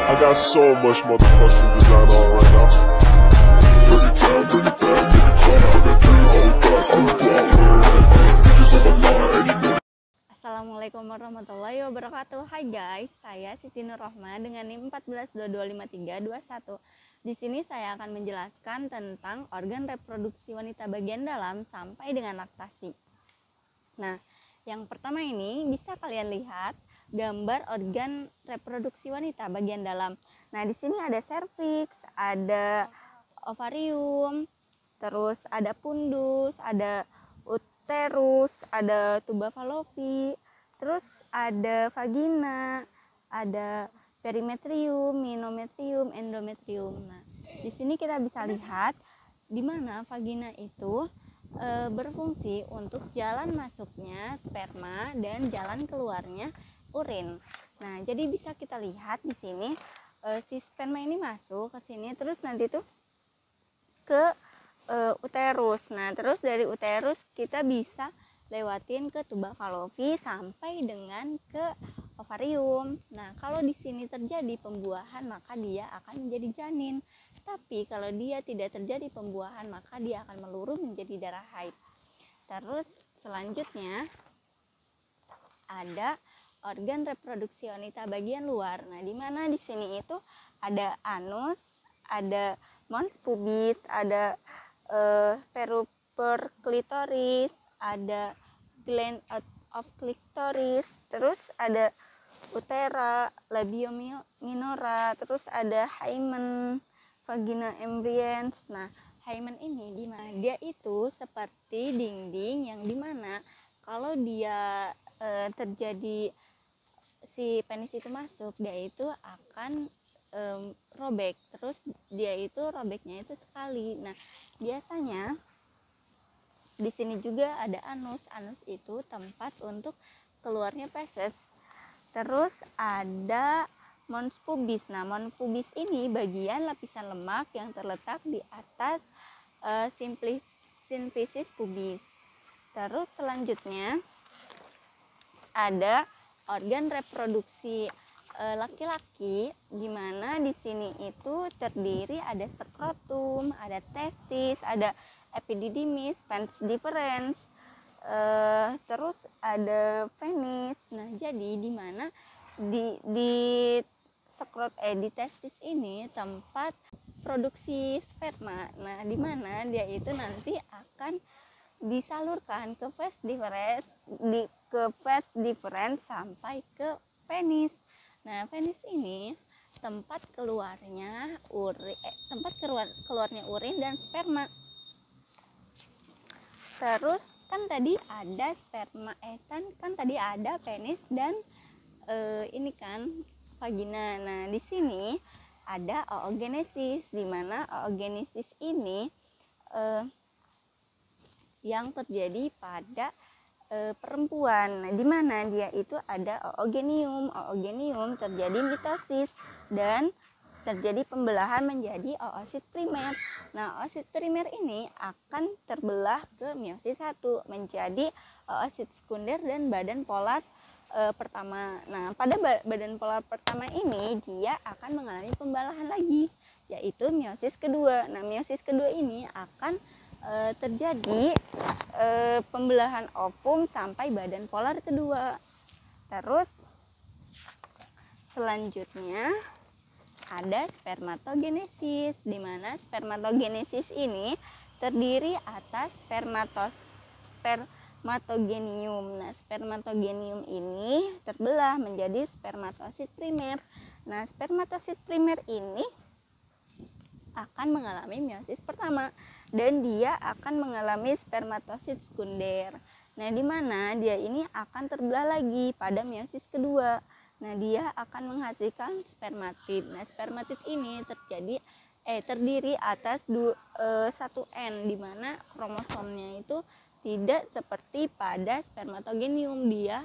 I got so much motherfucking design on right now. Bring it down, bring it down, make it clap. I got 3 whole thoughts, I'm bitches on my line, and you know. Assalamualaikum warahmatullahi wabarakatuh. Hai guys, saya Siti Nurrohma dengan NIM 14225321. Di sini saya akan menjelaskan tentang organ reproduksi wanita bagian dalam sampai dengan laktasi. Nah, yang pertama ini bisa kalian lihat gambar organ reproduksi wanita bagian dalam. Nah, di sini ada serviks, ada ovarium, terus ada pundus, ada uterus, ada tuba fallopi, terus ada vagina, ada perimetrium, menometrium, endometrium. Nah, di sini kita bisa lihat di mana vagina itu berfungsi untuk jalan masuknya sperma dan jalan keluarnya urin. Nah, jadi bisa kita lihat di sini si sperma ini masuk ke sini, terus nanti tuh ke uterus. Nah, terus dari uterus kita bisa lewatin ke tuba fallopi sampai dengan ke ovarium. Nah, kalau di sini terjadi pembuahan maka dia akan menjadi janin. Tapi kalau dia tidak terjadi pembuahan maka dia akan meluruh menjadi darah haid. Terus selanjutnya ada organ reproduksi wanita bagian luar. Nah, di mana di sini itu ada anus, ada mons pubis, ada peruper klitoris, ada gland of clitoris, terus ada utera, labio minora, terus ada hymen, vagina embryans. Nah, hymen ini di mana dia itu seperti dinding yang dimana kalau dia terjadi si penis itu masuk, dia itu akan robek. Terus dia itu robeknya itu sekali. Nah, biasanya di sini juga ada anus. Anus itu tempat untuk keluarnya feses. Terus ada mons pubis. Nah, mons pubis ini bagian lapisan lemak yang terletak di atas symphysis pubis. Terus selanjutnya ada organ reproduksi laki-laki, di mana di sini itu terdiri ada skrotum, ada testis, ada epididymis, pens deferens, terus ada penis. Nah, jadi di mana di testis ini tempat produksi sperma. Nah, di mana dia itu nanti akan disalurkan ke vas deferens sampai ke penis. Nah, penis ini tempat keluarnya urin dan sperma. Terus kan tadi ada sperma, kan tadi ada penis dan ini kan vagina. Nah, di sini ada oogenesis, di mana oogenesis ini yang terjadi pada perempuan. Nah, di mana dia itu ada oogenium. Oogenium terjadi mitosis dan terjadi pembelahan menjadi oosit primer. Nah, oosit primer ini akan terbelah ke meiosis 1 menjadi oosit sekunder dan badan polar pertama. Nah, pada badan polar pertama ini dia akan mengalami pembelahan lagi, yaitu meiosis kedua. Nah, meiosis kedua ini akan terjadi pembelahan ovum sampai badan polar kedua. Terus selanjutnya ada spermatogenesis, di mana spermatogenesis ini terdiri atas spermatogenium. Nah, spermatogenium ini terbelah menjadi spermatosit primer. Nah, spermatosit primer ini akan mengalami meiosis pertama dan dia akan mengalami spermatosit sekunder. Nah, di mana dia ini akan terbelah lagi pada meiosis kedua. Nah, dia akan menghasilkan spermatid. Nah, spermatid ini terdiri atas 1N, di mana kromosomnya itu tidak seperti pada spermatogenium, dia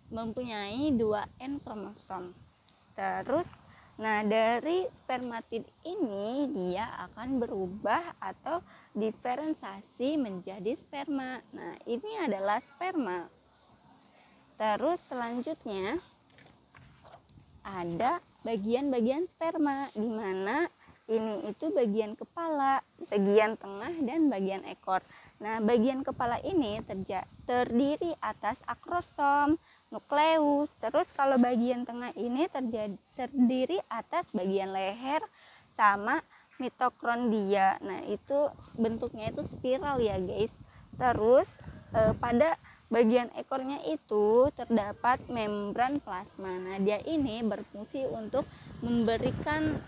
mempunyai 2N kromosom. Terus nah, dari spermatid ini dia akan berubah atau diferensiasi menjadi sperma. Nah, ini adalah sperma. Terus selanjutnya ada bagian-bagian sperma, di mana ini itu bagian kepala, bagian tengah, dan bagian ekor. Nah, bagian kepala ini terdiri atas akrosom, nukleus. Terus kalau bagian tengah ini terdiri atas bagian leher sama mitokondria. Nah, itu bentuknya itu spiral ya, guys. Terus pada bagian ekornya itu terdapat membran plasma. Nah, dia ini berfungsi untuk memberikan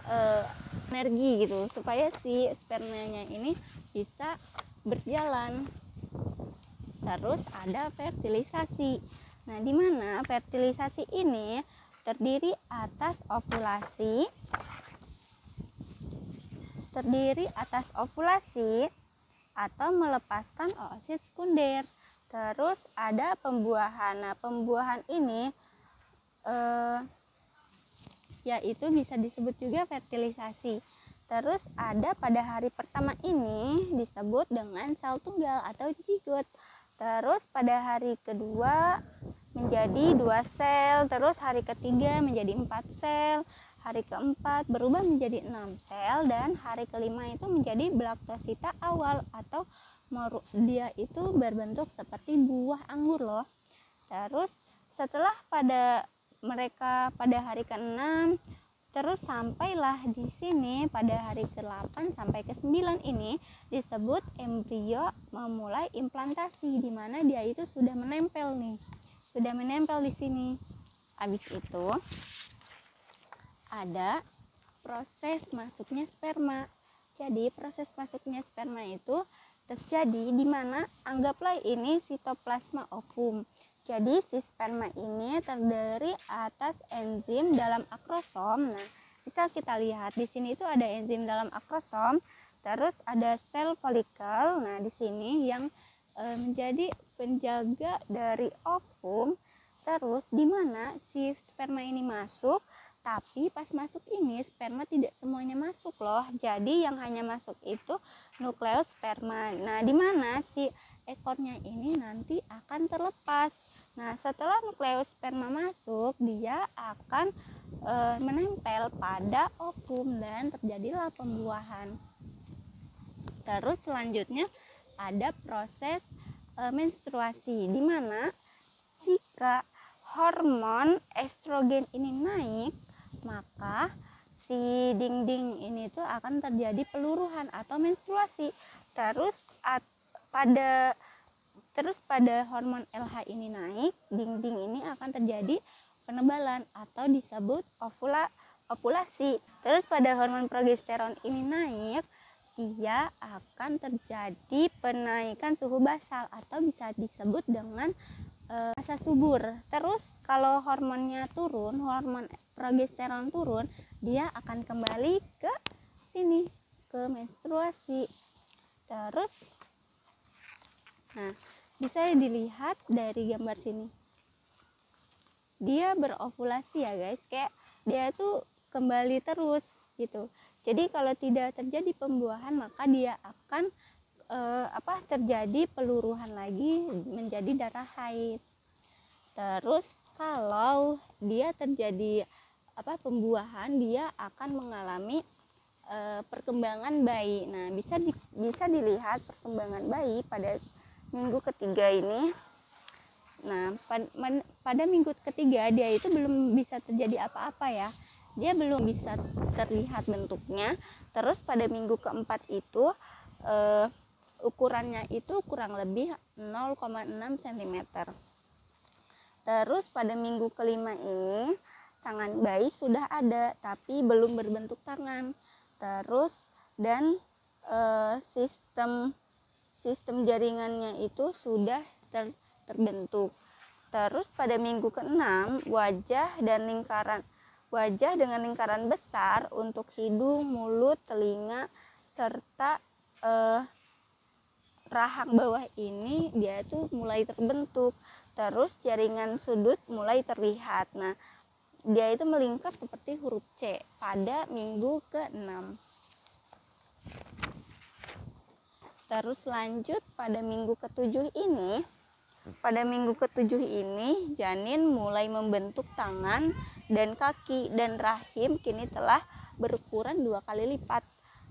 energi gitu supaya si spermanya ini bisa berjalan. Terus ada fertilisasi. Nah, di mana fertilisasi ini terdiri atas ovulasi atau melepaskan oosit sekunder. Terus ada pembuahan. Nah, pembuahan ini yaitu bisa disebut juga fertilisasi. Terus ada pada hari pertama ini disebut dengan sel tunggal atau zigot. Terus pada hari kedua menjadi 2 sel, terus hari ketiga menjadi 4 sel, hari keempat berubah menjadi 6 sel, dan hari kelima itu menjadi blaktosita awal atau dia itu berbentuk seperti buah anggur loh. Terus setelah mereka pada hari ke-6, terus sampailah di sini pada hari ke-8 sampai ke-9 ini disebut embrio memulai implantasi, di mana dia itu sudah menempel di sini. Habis itu ada proses masuknya sperma. Jadi proses masuknya sperma itu terjadi di mana anggaplah ini sitoplasma ovum. Jadi si sperma ini terdiri atas enzim dalam akrosom. Nah, bisa kita lihat di sini itu ada enzim dalam akrosom. Terus ada sel folikel. Nah, di sini yang menjadi penjaga dari ovum. Terus di mana si sperma ini masuk, tapi pas masuk ini sperma tidak semuanya masuk loh. Jadi yang hanya masuk itu nukleus sperma. Nah, di mana si ekornya ini nanti akan terlepas. Nah, setelah nukleus sperma masuk, dia akan menempel pada ovum dan terjadilah pembuahan. Terus selanjutnya ada proses menstruasi, di mana jika hormon estrogen ini naik, maka si dinding ini tuh akan terjadi peluruhan atau menstruasi. Terus pada hormon LH ini naik, dinding ini akan terjadi penebalan atau disebut ovulasi. Terus pada hormon progesteron ini naik, dia akan terjadi penaikan suhu basal atau bisa disebut dengan masa subur. Terus kalau hormonnya turun, hormon progesteron turun, dia akan kembali ke sini, ke menstruasi. Terus nah, bisa dilihat dari gambar sini. Dia berovulasi ya guys, kayak dia tuh kembali terus gitu. Jadi kalau tidak terjadi pembuahan, maka dia akan terjadi peluruhan lagi menjadi darah haid. Terus kalau dia terjadi pembuahan, dia akan mengalami perkembangan bayi. Nah, bisa dilihat perkembangan bayi pada minggu ketiga ini. Nah, pada minggu ketiga dia itu belum bisa terjadi apa-apa ya. Dia belum bisa terlihat bentuknya. Terus pada minggu keempat itu ukurannya itu kurang lebih 0,6 cm. Terus pada minggu kelima ini tangan bayi sudah ada tapi belum berbentuk tangan. Terus dan sistem jaringannya itu sudah terbentuk. Terus pada minggu ke-6 wajah dengan lingkaran besar untuk hidung, mulut, telinga serta rahang bawah ini dia tuh mulai terbentuk. Terus jaringan sudut mulai terlihat. Nah, dia itu melingkar seperti huruf C pada minggu ke-6. Terus lanjut pada minggu ke-7 ini pada minggu ke-7 ini janin mulai membentuk tangan dan kaki, dan rahim kini telah berukuran 2 kali lipat.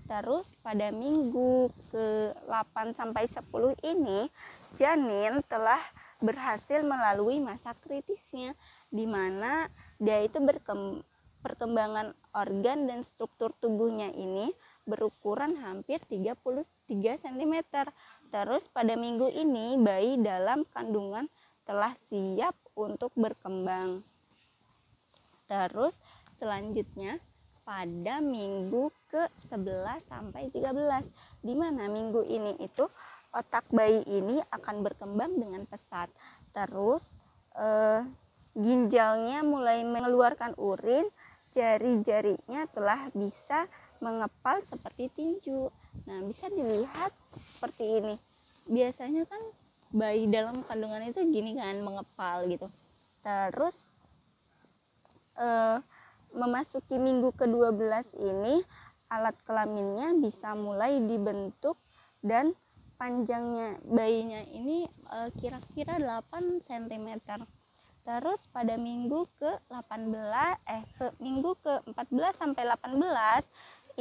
Terus pada minggu ke-8 sampai 10 ini janin telah berhasil melalui masa kritisnya, di mana dia itu perkembangan organ dan struktur tubuhnya ini berukuran hampir 33 cm. Terus pada minggu ini bayi dalam kandungan telah siap untuk berkembang. Terus selanjutnya pada minggu ke-11 sampai 13, di mana minggu ini itu otak bayi ini akan berkembang dengan pesat. Terus ginjalnya mulai mengeluarkan urin, jari-jarinya telah bisa mengepal seperti tinju. Nah, bisa dilihat seperti ini. Biasanya kan bayi dalam kandungan itu gini kan, mengepal gitu. Terus memasuki minggu ke-12 ini alat kelaminnya bisa mulai dibentuk, dan panjangnya bayinya ini kira-kira 8 cm. Terus pada minggu minggu ke-14 sampai 18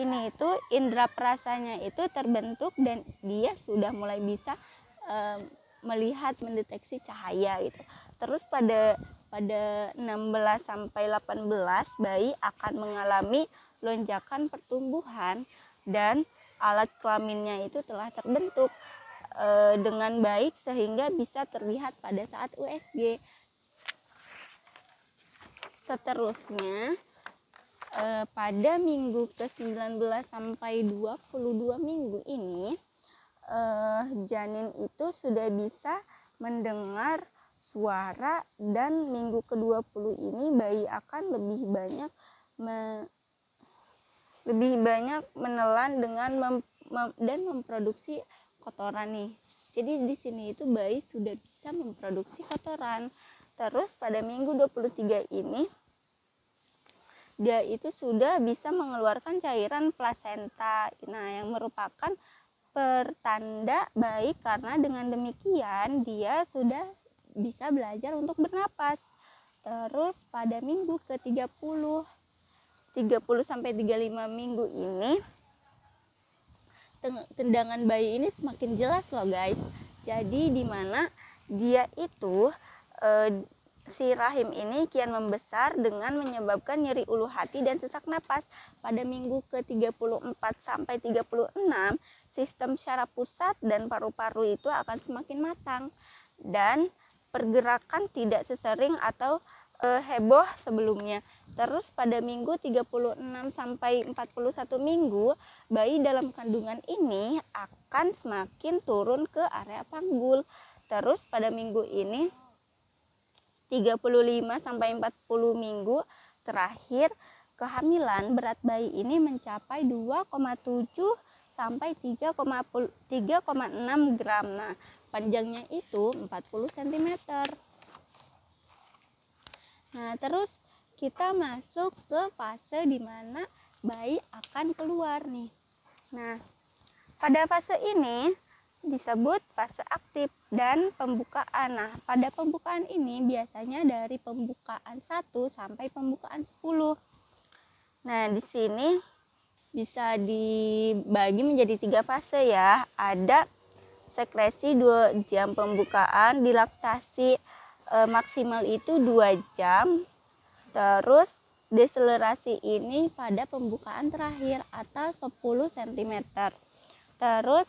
ini itu indera perasanya itu terbentuk, dan dia sudah mulai bisa melihat, mendeteksi cahaya gitu. Terus pada 16 sampai 18 bayi akan mengalami lonjakan pertumbuhan, dan alat kelaminnya itu telah terbentuk dengan baik sehingga bisa terlihat pada saat USG. Seterusnya pada minggu ke-19 sampai 22 minggu ini janin itu sudah bisa mendengar suara, dan minggu ke-20 ini bayi akan lebih banyak menelan dan memproduksi kotoran nih. Jadi di sini itu bayi sudah bisa memproduksi kotoran. Terus pada minggu 23 ini dia itu sudah bisa mengeluarkan cairan plasenta. Nah, yang merupakan pertanda baik, karena dengan demikian dia sudah bisa belajar untuk bernapas. Terus pada minggu ke-30 sampai 35 minggu ini tendangan bayi ini semakin jelas loh guys. Jadi di mana dia itu si rahim ini kian membesar dengan menyebabkan nyeri ulu hati dan sesak napas. Pada minggu ke-34 sampai 36, sistem syaraf pusat dan paru-paru itu akan semakin matang, dan pergerakan tidak sesering atau heboh sebelumnya. Terus pada minggu 36 sampai 41 minggu, bayi dalam kandungan ini akan semakin turun ke area panggul. Terus pada minggu ini 35 sampai 40 minggu terakhir kehamilan, berat bayi ini mencapai 2,7 sampai 3,6 gram. Nah, panjangnya itu 40 cm. Nah, terus kita masuk ke fase di mana bayi akan keluar nih. Nah, pada fase ini disebut fase aktif dan pembukaan. Nah, pada pembukaan ini biasanya dari pembukaan 1 sampai pembukaan 10. Nah, di sini bisa dibagi menjadi 3 fase ya. Ada sekresi 2 jam pembukaan, dilaktasi maksimal itu 2 jam. Terus deselerasi ini pada pembukaan terakhir atau 10 cm. Terus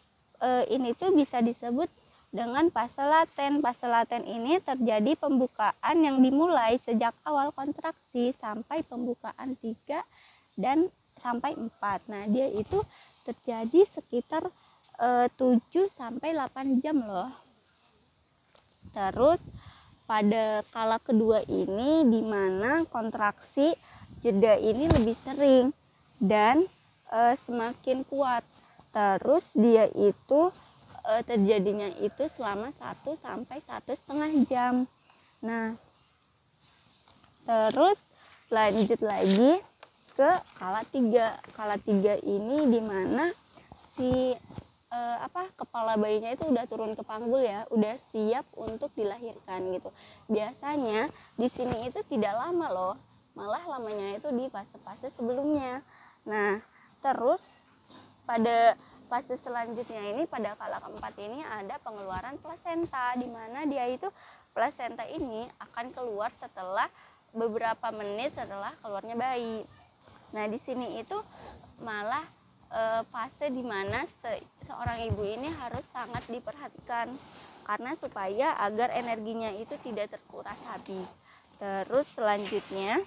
ini tuh bisa disebut dengan fase laten. Fase laten ini terjadi pembukaan yang dimulai sejak awal kontraksi sampai pembukaan 3 dan sampai 4. Nah, dia itu terjadi sekitar 7 sampai 8 jam loh. Terus pada kala kedua ini di mana kontraksi jeda ini lebih sering dan semakin kuat. Terus dia itu terjadinya itu selama 1 sampai 1,5 jam. Nah, terus lanjut lagi ke kala 3. Kala 3 ini di mana si kepala bayinya itu udah turun ke panggul ya, udah siap untuk dilahirkan gitu. Biasanya di sini itu tidak lama loh, malah lamanya itu di fase-fase sebelumnya. Nah, terus pada fase selanjutnya ini, pada kala keempat ini ada pengeluaran plasenta, di mana dia itu plasenta ini akan keluar setelah beberapa menit setelah keluarnya bayi. Nah, di sini itu malah fase dimana seorang ibu ini harus sangat diperhatikan karena supaya agar energinya itu tidak terkuras habis. Terus selanjutnya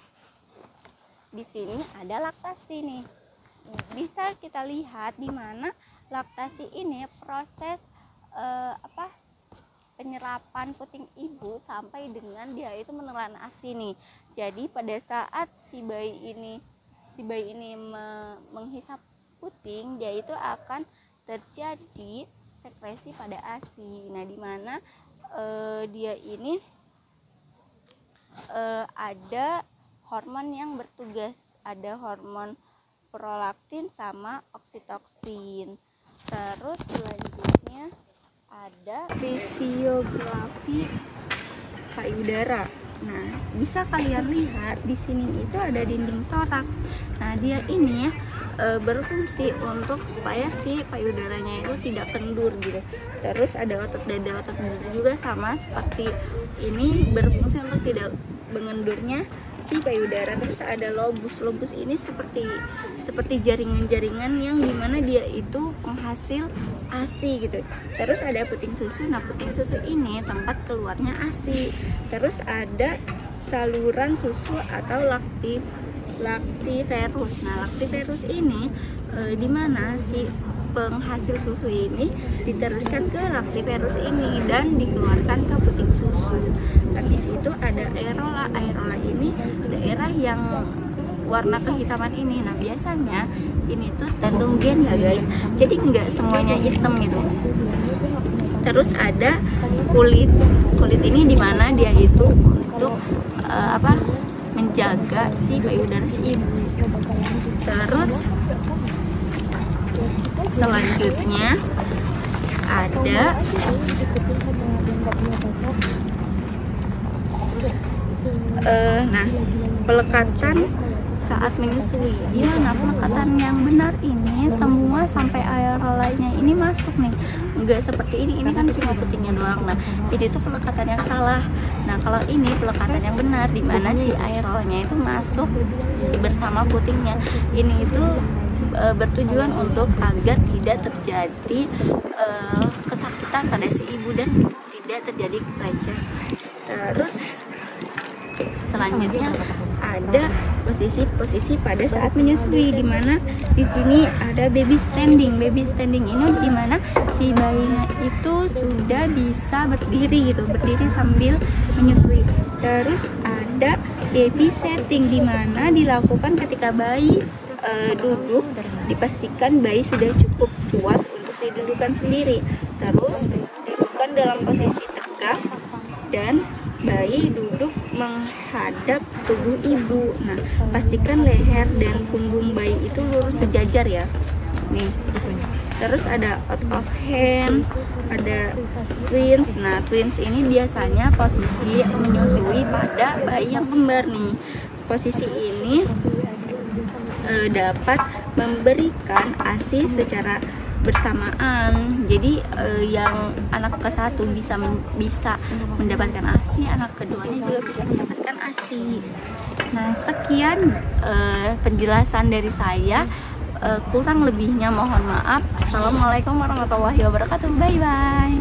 di sini ada laktasi nih. Bisa kita lihat di mana laktasi ini proses penyerapan puting ibu sampai dengan dia itu menelan ASI nih. Jadi pada saat si bayi ini menghisap puting, dia itu akan terjadi sekresi pada ASI. Nah, di mana dia ini ada hormon yang bertugas, ada hormon prolaktin sama oksitoksin. Terus selanjutnya ada fisiografi payudara. Nah, bisa kalian lihat di sini itu ada dinding toraks. Nah, dia ini berfungsi untuk supaya si payudaranya itu tidak kendur gitu. Terus ada otot dada, otot dada juga sama seperti ini, berfungsi untuk tidak mengendurnya si payudara. Terus ada lobus. Lobus ini seperti jaringan-jaringan yang dimana dia itu penghasil ASI gitu. Terus ada puting susu. Nah, puting susu ini tempat keluarnya ASI. Terus ada saluran susu atau laktiferus. Nah, laktiferus ini dimana si penghasil susu ini diteruskan ke laktiferus ini dan dikeluarkan ke puting susu. Habis itu ada aerola. Aerola ini daerah yang warna kehitaman ini. Nah, biasanya ini tuh tergantung gen ya guys, jadi nggak semuanya hitam gitu. Terus ada kulit. Kulit ini dimana dia itu untuk menjaga si payudara si ibu. Terus selanjutnya ada pelekatan saat menyusui. Gimana pelekatan yang benar ini? Semua sampai aerolanya ini masuk nih, nggak seperti ini kan cuma putingnya doang. Nah, ini tuh pelekatan yang salah. Nah, kalau ini pelekatan yang benar, dimana si aerolanya itu masuk bersama putingnya. Ini itu bertujuan untuk agar tidak terjadi kesakitan pada si ibu dan tidak terjadi pelecehan. Terus selanjutnya ada posisi pada saat menyusui, di mana di sini ada baby standing. Baby standing ini di mana si bayinya itu sudah bisa berdiri gitu, berdiri sambil menyusui. Terus ada baby setting, di mana dilakukan ketika bayi duduk, dipastikan bayi sudah cukup kuat untuk didudukan sendiri. Terus didudukan dalam posisi tegak dan bayi duduk menghadap tubuh ibu. Nah, pastikan leher dan punggung bayi itu lurus sejajar ya. Nih. Terus ada out of hand, ada twins. Nah, twins ini biasanya posisi menyusui pada bayi yang kembar nih. Posisi ini dapat memberikan ASI secara bersamaan. Jadi yang anak ke satu bisa mendapatkan ASI, anak keduanya juga bisa mendapatkan ASI. Nah, sekian penjelasan dari saya. Kurang lebihnya mohon maaf. Assalamualaikum warahmatullahi wabarakatuh. Bye bye.